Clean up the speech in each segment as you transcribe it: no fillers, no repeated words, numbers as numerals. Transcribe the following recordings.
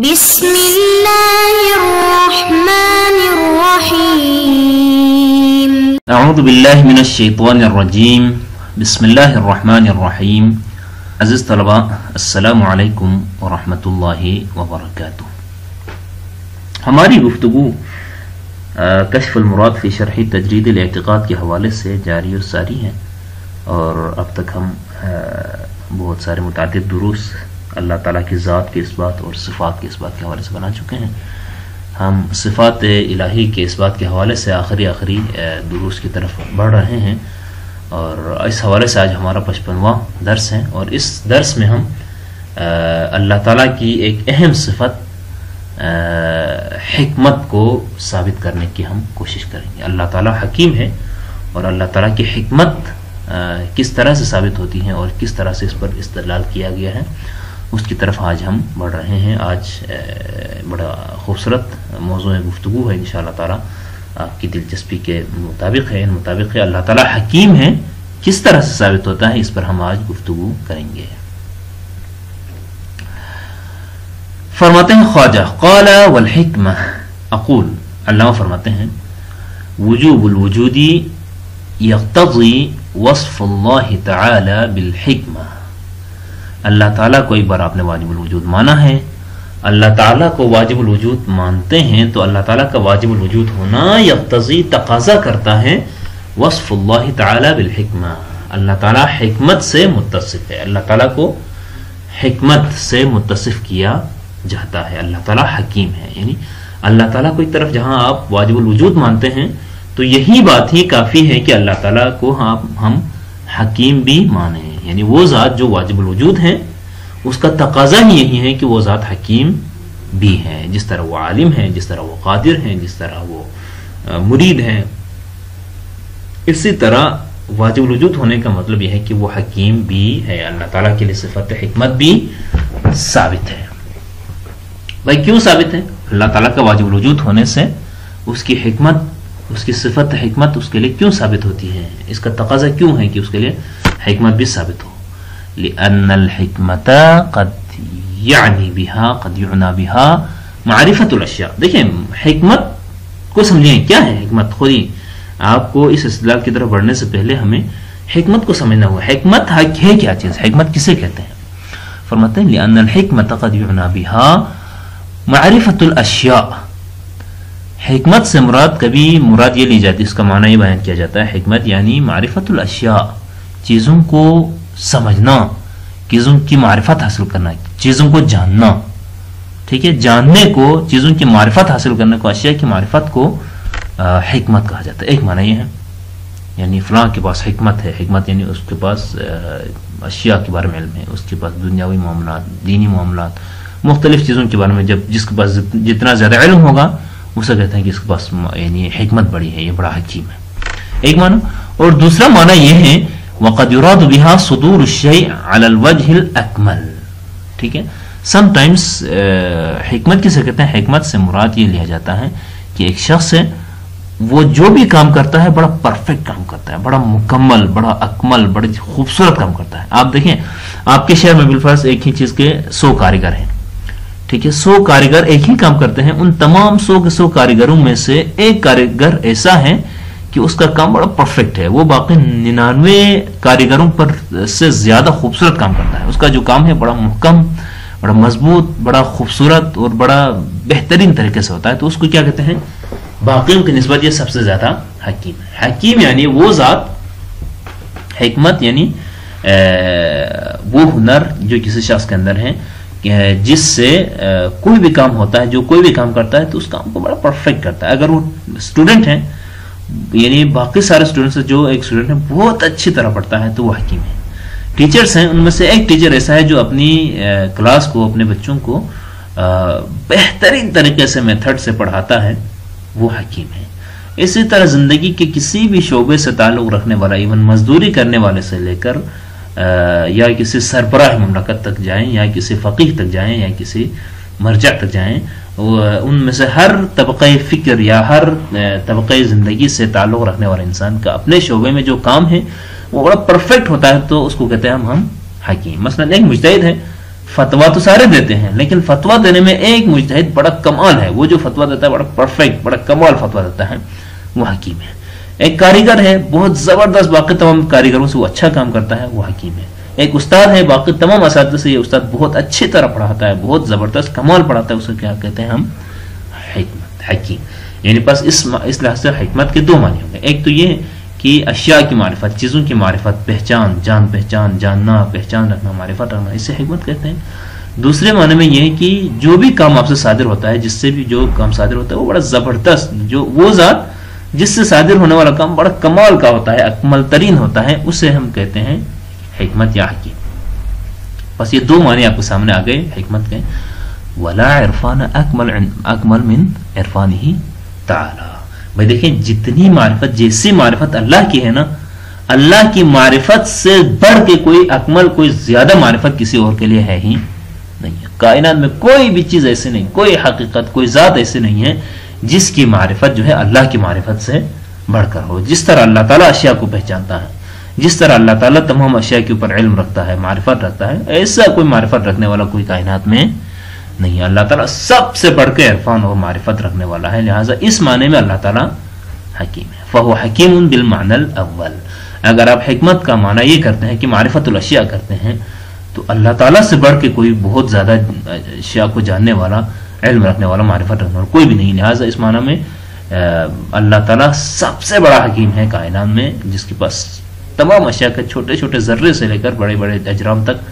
بسم اللہ الرحمن الرحیم اعوذ باللہ من الشیطان الرجیم بسم اللہ الرحمن الرحیم عزیز طلباء السلام علیکم ورحمۃ اللہ وبرکاتہ۔ ہماری گفتگو کشف المراد فی شرح تجرید الاعتقاد کے حوالے سے جاری و ساری ہے، اور اب تک ہم بہت سارے متعدد دروس اللہ تعالیٰ کی ذات کے اس بات اور صفات کے اس بات کے حوالے سے بنا چکے ہیں۔ ہم صفات الہی کے اس بات کے حوالے سے آخری دروس کی طرف بڑھ رہے ہیں، اور اس حوالے سے آج ہمارا 55واں درس ہے، اور اس درس میں ہم اللہ تعالیٰ کی ایک اہم صفت حکمت کو ثابت کرنے کی ہم کوشش کریں گے۔ اللہ تعالیٰ حکیم ہے، اور اللہ تعالیٰ کی حکمت کس طرح سے ثابت ہوتی ہیں اور کس طرح سے اس پر استدلال کیا گیا ہے، اس کی طرف آج ہم بڑھ رہے ہیں۔ آج بڑا خوبصورت موضوع گفتگو ہے، انشاءاللہ تعالیٰ آپ کی دلچسپی کے مطابق ہے، اللہ تعالیٰ حکیم ہے کس طرح سے ثابت ہوتا ہے، اس پر ہم آج گفتگو کریں گے۔ فرماتے ہیں خواجہ قال والحکمہ اقول، علامہ فرماتے ہیں وجوب الوجود یقتضی وصف اللہ تعالی بالحکمہ۔ اللہ تعالیٰ کو ایک بار آپ نے واجب الوجود مانا ہے، اللہ تعالیٰ کو واجب الوجود مانتے ہیں، تو اللہ تعالیٰ کا واجب الوجود ہونا یقتضی تقاضا کرتا ہے وصف اللہ تعالی بالحکمہ، اللہ تعالیٰ حکمت سے متصف ہے، اللہ تعالیٰ کو حکمت سے متصف کیا جاتا ہے، اللہ تعالیٰ حکیم ہے۔ یعنی اللہ تعالیٰ کو ایک طرف جہاں آپ واجب الوجود مانتے ہیں تو یہی بات ہی کافی ہے کہ اللہ تعالیٰ کو ہم حکیم بھی مانیں، یعنی وہ ذات جو واجب الوجود ہے اس کا تقاضا ہی یہی ہے کہ وہ ذات حکیم بھی ہے، جس طرح وہ عالم ہے، جس طرح وہ قادر ہے، جس طرح وہ مرید ہے، اسی طرح واجب الوجود ہونے کا مطلب یہ ہے کہ وہ حکیم بھی ہے۔ اللہ تعالیٰ کے لیے صفت حکمت بھی ثابت ہے۔ بھائی کیوں ثابت ہے؟ اللہ تعالیٰ کا واجب الوجود ہونے سے اس کی حکمت، اس کی صفت حکمت اس کے لیے کیوں ثابت ہوتی ہے، اس کا تقاضا کیوں ہے کہ اس کے لیے حکمت بھی ثابت ہو؟ لأن الحکمت قد یعنی بها معرفت الاشیاء۔ دیکھیں حکمت کو سمجھیں، کیا ہے حکمت؟ خود ہی آپ کو اس اصطلاح کی طرف بڑھنے سے پہلے ہمیں حکمت کو سمجھنا ہوگا۔ حکمت ہے کیا چیز؟ حکمت کسے کہتے ہیں؟ فرماتے ہیں لأن الحکمت قد یعنی بها معرفت الاشیاء۔ حکمت سے مراد یہ لی جاتی، اس کا معنی یہ بیان کیا جاتا ہے، حکمت یعنی معرفت الاشیاء، چیزوں کو سمجھنا، چیزوں کی معرفت حاصل کرنا، چیزوں کو جاننا، ٹھیک ہے، جاننے کو، چیزوں کی معرفت حاصل کرنے کو، اشیاء کی معرفت کو حکمت کہا جاتا ہے۔ ایک معنی یہ ہے، یعنی فلاں کے پاس حکمت ہے، حکمت یعنی اس کے پاس اشیاء کے بارے میں علم ہے، اس کے پاس دنیاوی معاملات، دینی معاملات، مختلف چیزوں کے بارے میں جس کے پاس جتنا زیادہ علم ہوگا اسے کہتے ہیں کہ اس کے پاس یعنی حکمت بڑی ہے، یہ بڑا حکیم ہے، ایک معنی۔ اور دوسرا معنی یہ ہے وَقَدْ يُرَادُ بِهَا صُدُورُ الشَّيْءِ عَلَى الْوَجْهِ الْأَكْمَلِ، ٹھیک ہے۔ سم ٹائمز حکمت کسے کہتے ہیں؟ حکمت سے مراد یہ لیا جاتا ہے کہ ایک شخص ہے، وہ جو بھی کام کرتا ہے بڑا پرفیکٹ کام کرتا ہے، بڑا مکمل، بڑا اکمل، بڑی خوبصورت کام کرتا ہے۔ آپ دیکھیں آپ کے شہر میں بالفرض ایک ہی چیز کے 100 کاریگر ہیں، ٹھیک ہے، 100 کاریگر ایک ہی کام کرتے ہیں، ان تمام 100 کے 100 کاریگروں میں سے ایک کاریگر ایسا ہے کہ اس کا کام بڑا پرفیکٹ ہے، وہ باقی 99 کاریگروں پر سے زیادہ خوبصورت کام کرتا ہے، اس کا جو کام ہے بڑا محکم، بڑا مضبوط، بڑا خوبصورت اور بڑا بہترین طریقے سے ہوتا ہے، تو اس کو کیا کہتے ہیں؟ باقیوں کی نسبت یہ سب سے زیادہ حکیم ہے۔ حکیم یعنی وہ ذات، حکمت یعنی وہ ہنر جو کسی شخص کے اندر ہے جس سے کوئی بھی کام ہوتا ہے، جو کوئی بھی کام کرتا ہے تو اس کام کو بڑا پرفیکٹ کرتا ہے۔ اگر وہ اسٹوڈنٹ ہیں، یعنی باقی سارے اسٹوڈنٹ سے جو ایک اسٹوڈنٹ ہے بہت اچھی طرح پڑھتا ہے تو وہ حکیم ہے۔ ٹیچرز ہیں، ان میں سے ایک ٹیچر ایسا ہے جو اپنی کلاس کو، اپنے بچوں کو بہترین طریقے سے میتھڈ سے پڑھاتا ہے، وہ حکیم ہے۔ اسی طرح زندگی کے کسی بھی شعبے سے تعلق رکھنے والا، ایون مزدوری کرنے والے سے لے کر یا کسی سربراہ مملکت تک جائیں، یا کسی فقیہ تک جائیں، یا کسی مرجع تک جائیں، ان میں سے ہر طبقہ فکر یا ہر طبقہ زندگی سے تعلق رکھنے والے انسان کا اپنے شعبے میں جو کام ہے وہ بڑا پرفیکٹ ہوتا ہے، تو اس کو کہتے ہیں ہم حکیم۔ مثلا ایک مجتہد ہے، فتوا تو سارے دیتے ہیں، لیکن فتوا دینے میں ایک مجتہد بڑا کمال ہے، وہ جو فتوا دیتا ہے بڑا پرفیکٹ، بڑا کمال فتوا دیتا ہے، وہ حکیم ہے۔ ایک کاریگر ہے بہت زبردست، باقی تمام کاریگروں سے وہ اچھا کام کرتا ہے، وہ حکیم ہے۔ ایک استاد ہے، باقی تمام اساتذہ سے یہ استاد بہت اچھی طرح پڑھاتا ہے، بہت زبردست کمال پڑھاتا ہے، اسے کیا کہتے ہیں ہم؟ حکمت، حکیم۔ یعنی بس اس لحاظ سے حکمت کے دو معنی ہوں گے، ایک تو یہ کہ اشیاء کی معرفت، چیزوں کی معرفت، پہچان، پہچان، جاننا، پہچان رکھنا، معرفت رکھنا، اسے حکمت کہتے ہیں۔ دوسرے معنی میں یہ کہ جو بھی کام آپ سے صادر ہوتا ہے، جس سے بھی جو کام صادر ہوتا ہے وہ بڑا زبردست، جو وہ ذات جس سے صادر ہونے والا کام بڑا کمال کا ہوتا ہے، اکمل ترین ہوتا ہے، اسے ہم کہتے ہیں حکمت یا حکیم۔ بس یہ دو معنی آپ کے سامنے آ گئے حکمت کے۔ وَلَا عِرْفَانَ أَكْمَلْ مِنْ عِرْفَانِهِ تعالی۔ بھائی دیکھیں، جتنی معرفت، جیسی معرفت اللہ کی ہے نا، اللہ کی معرفت سے بڑھ کے کوئی اکمل، کوئی زیادہ معرفت کسی اور کے لیے ہے ہی نہیں ہے۔ کائنات میں کوئی بھی چیز ایسی نہیں، کوئی حقیقت، کوئی ذات ایسی نہیں ہے جس کی معرفت جو ہے اللہ کی معرفت سے بڑھ کر ہو۔ جس طرح اللہ تعالیٰ اشیاء کو پہچانتا ہے، جس طرح اللہ تعالیٰ تمام اشیاء کے اوپر علم رکھتا ہے، معرفت رکھتا ہے، ایسا کوئی معرفت رکھنے والا کوئی کائنات میں نہیں ہے۔ اللہ تعالیٰ سب سے بڑھ کے عرفان اور معرفت رکھنے والا ہے، لہٰذا اس معنی میں اللہ تعالیٰ حکیم ہے۔ فَهُوَ حَكِيمٌ بِالْمَعْنَى الْأَوَّلِ۔ اگر آپ حکمت کا معنی یہ کرتے ہیں کہ معرفت الاشیاء کرتے ہیں، تو اللہ تعالیٰ سے بڑھ کے کوئی بہت زیادہ اشیاء کو جاننے والا، علم رکھنے والا، معرفت رکھنے والا کوئی بھی نہیں، لہٰذا اس معنی میں اللہ تعالیٰ سب سے بڑا حکیم ہے کائنات میں، جس کے پاس تمام اشیاء کے چھوٹے چھوٹے ذرے سے لے کر بڑے بڑے اجرام تک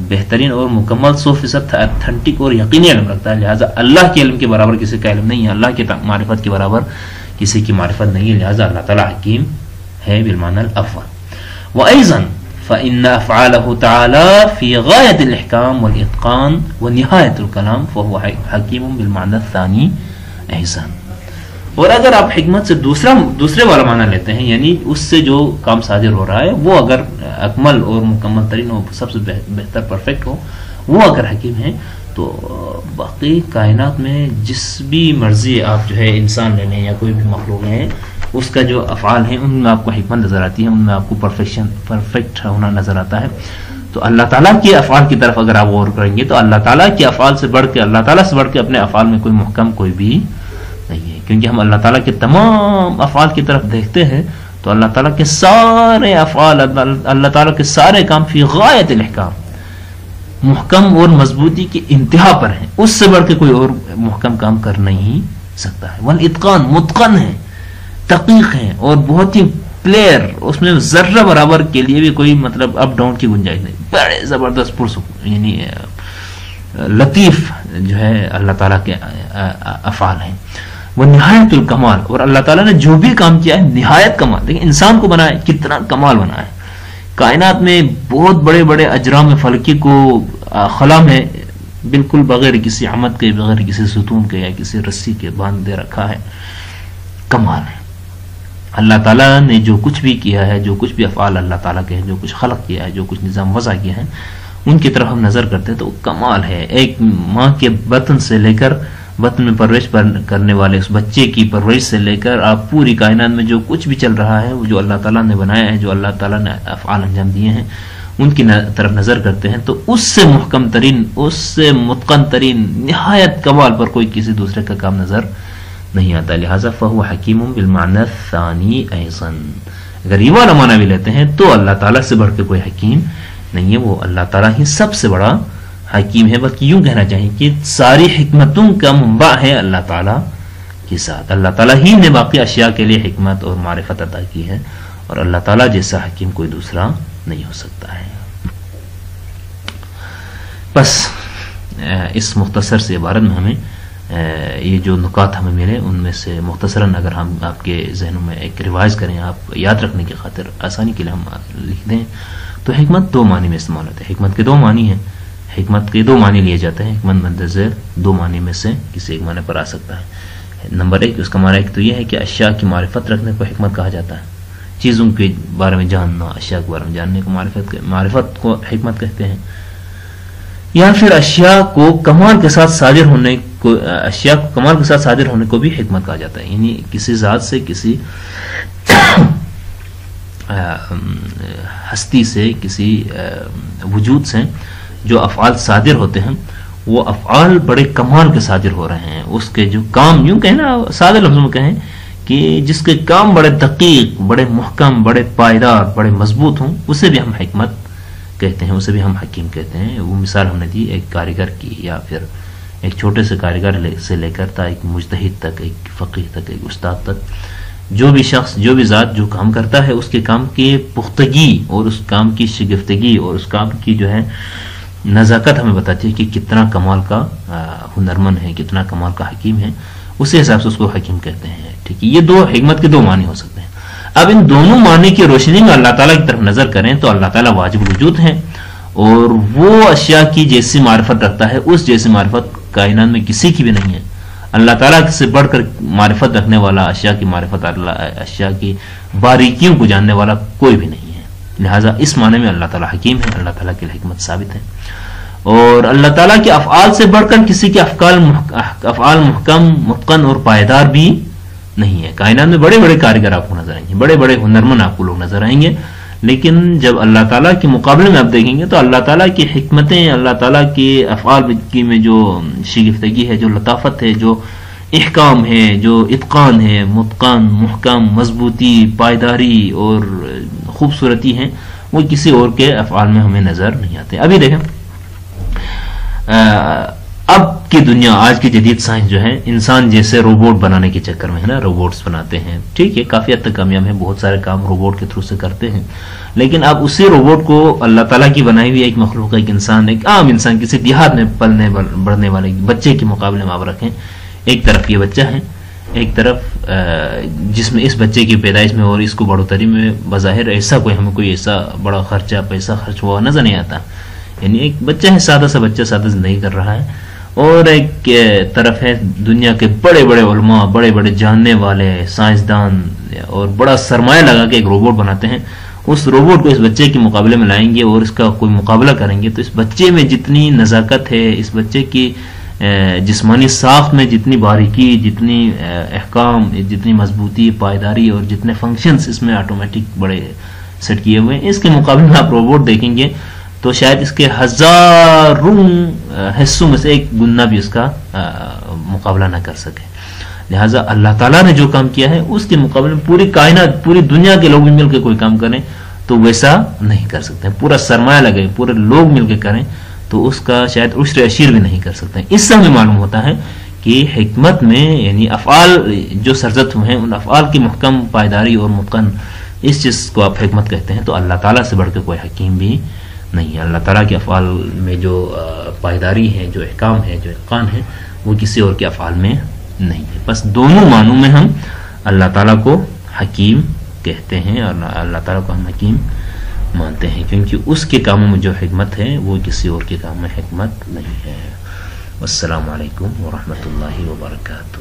بہترین اور مکمل 100% اتھینٹک اور یقینی علم رکھتا ہے، لہٰذا اللہ کے علم کے برابر کسی کا علم نہیں ہے، اللہ کی معرفت کے برابر کسی کی معرفت نہیں ہے، لہٰذا اللہ تعالیٰ حکیم ہے بالمعنی الاول۔ وأيضا فإن أفعاله تعالى في غاية الإحكام والإتقان ونهاية الكلام فهو حكيم بالمعنى الثاني أيضا۔ اور اگر آپ حکمت سے دوسرے والا معنی لیتے ہیں، یعنی اس سے جو کام صادر ہو رہا ہے وہ اگر اکمل اور مکمل ترین ہو، سب سے بہتر پرفیکٹ ہو، وہ اگر حکیم ہے، تو باقی کائنات میں جس بھی مرضی آپ جو ہے انسان لے لیں یا کوئی بھی مخلوق ہے، اس کا جو افعال ہیں ان میں آپ کو حکمت نظر آتی ہے، ان میں آپ کو پرفیکٹ ہونا نظر آتا ہے۔ تو اللہ تعالیٰ کے افعال کی طرف اگر آپ غور کریں گے تو اللہ تعالیٰ کے افعال سے بڑھ کے، اللہ تعالیٰ سے بڑھ کے اپنے افعال میں کوئی محکم کوئی بھی نہیں ہے، کیونکہ ہم اللہ تعالیٰ کے تمام افعال کی طرف دیکھتے ہیں تو اللہ تعالیٰ کے سارے افعال، اللہ تعالیٰ کے سارے کام فی غایت الاحکام، محکم اور مضبوطی کی انتہا پر ہیں، اس سے بڑھ کے کوئی اور محکم کام کر نہیں سکتا ہے۔ والاتقان، متقن ہے، دقیق ہیں اور بہت ہی پلیئر، اس میں ذرہ برابر کے لیے بھی کوئی مطلب اپ ڈاؤن کی گنجائش نہیں، بڑے زبردست پرسکون، یعنی لطیف جو ہے اللہ تعالیٰ کے افعال ہیں۔ وہ نہایت الکمال، اور اللہ تعالیٰ نے جو بھی کام کیا ہے نہایت کمال، دیکھیں انسان کو بنایا کتنا کمال بنایا ہے، کائنات میں بہت بڑے بڑے اجرام فلکی کو خلا میں بالکل بغیر کسی عمد کے، بغیر کسی ستون کے یا کسی رسی کے باندھ دے رکھا ہے، کمال ہے۔ اللہ تعالیٰ نے جو کچھ بھی کیا ہے، جو کچھ بھی افعال اللہ تعالیٰ کے ہیں، جو کچھ خلق کیا ہے، جو کچھ نظام وضع کیا ہے، ان کی طرف ہم نظر کرتے ہیں تو کمال ہے۔ ایک ماں کے بطن سے لے کر، بطن میں پرورش کرنے والے اس بچے کی پرورش سے لے کر آپ پوری کائنات میں جو کچھ بھی چل رہا ہے، وہ جو اللہ تعالیٰ نے بنایا ہے، جو اللہ تعالیٰ نے افعال انجام دیے ہیں، ان کی طرف نظر کرتے ہیں تو اس سے محکم ترین، اس سے متقن ترین، نہایت کمال پر کوئی کسی دوسرے کا کام نظر نہیں آتا، لہٰذا فہو حکیم بالمعنی الثانی ایضا۔ اگر یہ والا معنی بھی لیتے ہیں تو اللہ تعالیٰ سے بڑھ کے کوئی حکیم نہیں ہے، وہ اللہ تعالیٰ ہی سب سے بڑا حکیم ہے، بلکہ یوں کہنا چاہیے کہ ساری حکمتوں کا منبع ہے اللہ تعالیٰ کے ساتھ، اللہ تعالیٰ ہی نے باقی اشیاء کے لیے حکمت اور معرفت عطا کی ہے، اور اللہ تعالیٰ جیسا حکیم کوئی دوسرا نہیں ہو سکتا ہے۔ بس اس مختصر سے عبارت میں ہمیں یہ جو نکات ہمیں ملے ان میں سے مختصراً اگر ہم آپ کے ذہنوں میں ایک ریوائز کریں، آپ یاد رکھنے کی خاطر آسانی کے لیے ہم لکھ دیں تو حکمت دو معنی میں استعمال ہوتے ہیں۔ حکمت کے دو معنی ہیں، حکمت کے دو معنی لیے جاتے ہیں، حکمت مندرجہ دو معنی میں سے کسی ایک معنی پر آ سکتا ہے۔ نمبر ایک، اس کا معنی ایک تو یہ ہے کہ اشیاء کی معرفت رکھنے کو حکمت کہا جاتا ہے، چیزوں کے بارے میں جاننا، اشیاء کے بارے میں جاننے کو معرفت کو حکمت کہتے ہیں، یا پھر اشیاء کو کمال کے ساتھ صادر ہونے کو، اشیاء کو کمال کے ساتھ صادر ہونے کو بھی حکمت کہا جاتا ہے، یعنی کسی ذات سے، کسی ہستی سے، کسی وجود سے جو افعال صادر ہوتے ہیں وہ افعال بڑے کمال کے صادر ہو رہے ہیں. اس کے جو کام یوں کہیں نا سادہ لفظوں میں کہیں کہ جس کے کام بڑے دقیق، بڑے محکم، بڑے پائیدار، بڑے مضبوط ہوں، اسے بھی ہم حکمت کہتے ہیں، اسے بھی ہم حکیم کہتے ہیں. وہ مثال ہم نے دی ایک کاریگر کی، یا پھر ایک چھوٹے سے کاریگر سے لے کر تا ایک مجتہد تک، ایک فقیہ تک، ایک استاد تک. جو بھی شخص، جو بھی ذات جو کام کرتا ہے، اس کے کام کی پختگی اور اس کام کی شگفتگی اور اس کام کی جو ہے نزاکت ہمیں بتاتی ہے کہ کتنا کمال کا ہنرمند ہے، کتنا کمال کا حکیم ہے. اسی حساب سے اس کو حکیم کہتے ہیں. ٹھیک ہے، یہ دو حکمت کے دو معنی ہو سکتے ہیں. اب ان دونوں معنی کی روشنی میں اللہ تعالیٰ کی طرف نظر کریں تو اللہ تعالیٰ واجب الوجود ہیں، اور وہ اشیاء کی جیسی معرفت رکھتا ہے اس جیسی معرفت کائنات میں کسی کی بھی نہیں ہے. اللہ تعالیٰ سے بڑھ کر معرفت رکھنے والا، اشیاء کی معرفت، اشیاء کی باریکیوں کو جاننے والا کوئی بھی نہیں ہے. لہٰذا اس معنی میں اللہ تعالیٰ حکیم ہے، اللہ تعالیٰ کی حکمت ثابت ہے. اور اللہ تعالیٰ کے افعال سے بڑھ کر کسی کے افعال محکم، متقن اور پائیدار بھی نہیں ہے. کائنات میں بڑے بڑے کاریگر آپ کو نظر آئیں گے، بڑے بڑے ہنرمند آپ کو لوگ نظر آئیں گے، لیکن جب اللہ تعالیٰ کے مقابلے میں آپ دیکھیں گے تو اللہ تعالیٰ کی حکمتیں، اللہ تعالیٰ کے افعال کی میں جو شگفتگی ہے، جو لطافت ہے، جو احکام ہے، جو اتقان ہے، متقن، محکم، مضبوطی، پائیداری اور خوبصورتی ہیں، وہ کسی اور کے افعال میں ہمیں نظر نہیں آتے. ابھی دیکھیں اب کی دنیا، آج کی جدید سائنس جو ہے انسان جیسے روبوٹ بنانے کے چکر میں ہے نا، روبوٹس بناتے ہیں. ٹھیک ہے، کافی حد تک کامیاب ہیں، بہت سارے کام روبوٹ کے تھرو سے کرتے ہیں. لیکن اب اسی روبوٹ کو اللہ تعالیٰ کی بنائی ہوئی ایک مخلوق، ایک انسان، ایک عام انسان، کسی دیہات میں پلنے بڑھنے والے بچے کے مقابلے میں آپ رکھیں. ایک طرف یہ بچہ ہے، ایک طرف جس میں اس بچے کی پیدائش میں اور اس کو بڑھوتری میں بظاہر ایسا ہمیں کوئی ایسا بڑا خرچہ، پیسہ خرچ ہوا نظر نہیں آتا. یعنی ایک بچہ ہے، سادہ سا بچہ، سادہ زندگی کر رہا ہے. اور ایک طرف ہے دنیا کے بڑے بڑے علماء، بڑے بڑے جاننے والے سائنسدان، اور بڑا سرمایہ لگا کے ایک روبوٹ بناتے ہیں. اس روبوٹ کو اس بچے کے مقابلے میں لائیں گے اور اس کا کوئی مقابلہ کریں گے تو اس بچے میں جتنی نزاکت ہے، اس بچے کی جسمانی ساخت میں جتنی باریکی، جتنی احکام، جتنی مضبوطی، پائیداری اور جتنے فنکشنز اس میں آٹومیٹک بڑے سیٹ کیے ہوئے ہیں، اس کے مقابلے میں آپ روبوٹ دیکھیں گے تو شاید اس کے ہزاروں حصوں میں سے ایک گنا بھی اس کا مقابلہ نہ کر سکے. لہٰذا اللہ تعالیٰ نے جو کام کیا ہے اس کے مقابلے میں پوری کائنات، پوری دنیا کے لوگ مل کے کوئی کام کریں تو ویسا نہیں کر سکتے. پورا سرمایہ لگے، پورے لوگ مل کے کریں تو اس کا شاید عشر اشیر بھی نہیں کر سکتے. اس سے ہمیں معلوم ہوتا ہے کہ حکمت میں، یعنی افعال جو سرزد ہوئے ہیں ان افعال کی محکم پائیداری اور متقن، اس چیز کو آپ حکمت کہتے ہیں. تو اللہ تعالیٰ سے بڑھ کے کوئی حکیم بھی نہیں ہے. اللہ تعالیٰ کے افعال میں جو پائیداری ہے، جو احکام ہے، جو اتقان ہے، وہ کسی اور کے افعال میں نہیں ہے. بس دونوں معنوں میں ہم اللہ تعالیٰ کو حکیم کہتے ہیں اور اللہ تعالیٰ کو ہم حکیم مانتے ہیں، کیونکہ اس کے کاموں میں جو حکمت ہے وہ کسی اور کے کام میں حکمت نہیں ہے. والسلام علیکم ورحمۃ اللہ وبرکاتہ.